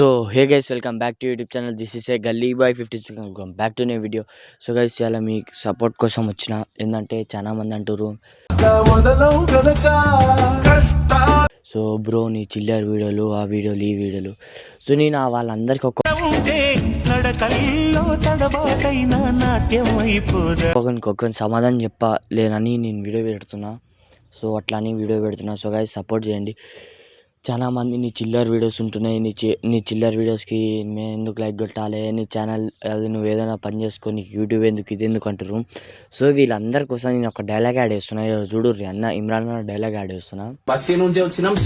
So hey guys, welcome back to YouTube channel. This is a Gully Boy 56. Welcome back to new video. So guys, చాలా మీ support కోసం వచ్చిన ఏంటంటే చాలా మంది అంటారు సో బ్రో నీ చిల్లర్ వీడియోలు ఆ వీడియోలు ఈ వీడియోలు సో నేను వాళ్ళందరికీ ఒక్కొక్కరికి సమాధానం చెప్పలేనని నేను వీడియో పెడుతున్నా. సో అట్లా అని వీడియో పెడుతున్నా. సో గైస్ సపోర్ట్ చేయండి. చాలా మంది నీ చిల్లర్ వీడియోస్ ఉంటున్నాయి, నీ చిల్లర్ వీడియోస్కి మేము ఎందుకు లైక్ కొట్టాలి, నీ ఛానల్ అది నువ్వు ఏదైనా పని చేసుకో, నీకు యూట్యూబ్ ఎందుకు ఇది ఎందుకు అంటారు. సో వీళ్ళందరి కోసం నేను ఒక డైలాగ్ యాడ్ చేస్తున్నా. చూడు అన్న ఇమ్రాన్ డైలాగ్ యాడ్ చేస్తున్నా. బస్సు నుంచి వచ్చినాం,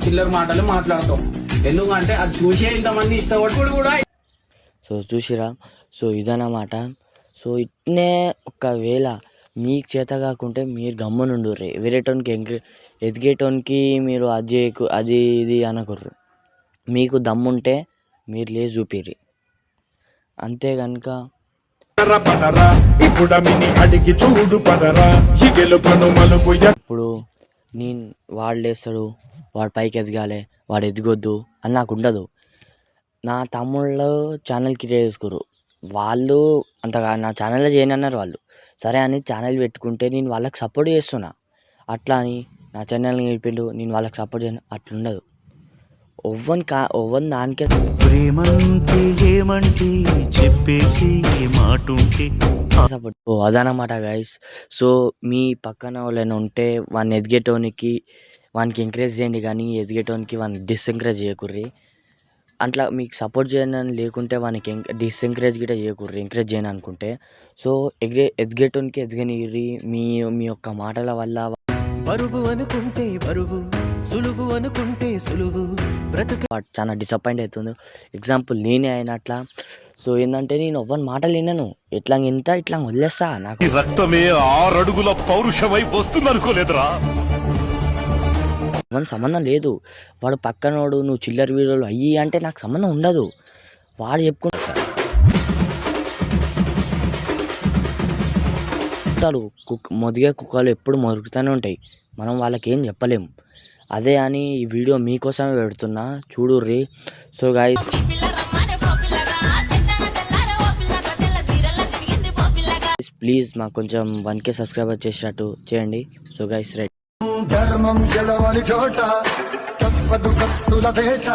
చిల్లర మాటలు మాట్లాడతాం ఎందుకంటే అది చూసే ఇంతమంది ఇష్టపడు కూడా. సో చూసిరా, సో ఇదన్నమాట. సో ఇట్నే ఒకవేళ మీకు చేత కాకుంటే మీరు గమ్మునుండుర్రి. వేరేటోనికి ఎదిగేటోనికి మీరు అది ఇది అనకుర్రు. మీకు దమ్ముంటే మీరు లేచి చూపిర్రి. అంతే కనుక ఇప్పుడు నేను వాడు లేస్తాడు, వాడు పైకి ఎదగాలి, వాడు ఎదగొద్దు అని నాకు ఉండదు. నా తమ్ముళ్ళు ఛానల్ క్రియేట్ చేసుకోరు. వాళ్ళు అంతగా నా ఛానల్లో చేయనన్నారు. వాళ్ళు సరే అని ఛానల్ పెట్టుకుంటే నేను వాళ్ళకి సపోర్ట్ చేస్తున్నా. అట్లా అని నా ఛానల్ని నేర్పిండు నేను వాళ్ళకి సపోర్ట్ చేయను అట్లుండదు. ఒవ్వని దానికే సపోర్ట్ అదనమాట గైస్. సో మీ పక్కన వాళ్ళైనా ఉంటే వాడిని ఎదిగేటోనికి వానికి ఎంకరేజ్ చేయండి, కానీ ఎదిగేటోనికి వాడిని డిస్ఎంకరేజ్ చేయకుర్రి. అట్లా మీకు సపోర్ట్ చేయని లేకుంటే వానికి డిస్ఎంకరేజ్ గిట్ట చేయకూడదు, ఎంకరేజ్ చేయను అనుకుంటే. సో ఎదిగేటోనికి ఎదగనిరి. మీ యొక్క మాటల వల్ల బరువు అనుకుంటే బరువు, సులువు అనుకుంటే సులువు, చాలా డిసప్పాయింట్ అవుతుంది. ఎగ్జాంపుల్ నేనే అయినట్లా. సో ఏంటంటే నేను ఒవ్వని మాటలు విన్నాను, ఇట్లా ఇట్లా వదిలేస్తా. నాకు రక్తమే 6 అడుగుల పౌరుషమై వస్తుంది అనుకోలేదురా. సంబంధం లేదు. వాడు పక్కనోడు నువ్వు చిల్లర వీడియోలు అయ్యి అంటే నాకు సంబంధం ఉండదు. వాడు చెప్పుకుంటాడు మొదిగే కుక్కలు ఎప్పుడు మొరుగుతూనే ఉంటాయి, మనం వాళ్ళకి ఏం చెప్పలేము. అదే అని ఈ వీడియో మీకోసమే పెడుతున్నా, చూడుర్రి. సో గైస్ ప్లీజ్ మాకు కొంచెం 1K సబ్స్క్రైబర్ చేసినట్టు చేయండి. So guys right. ధర్మం గెలవని చోట తప్పదు కత్తుల వేట.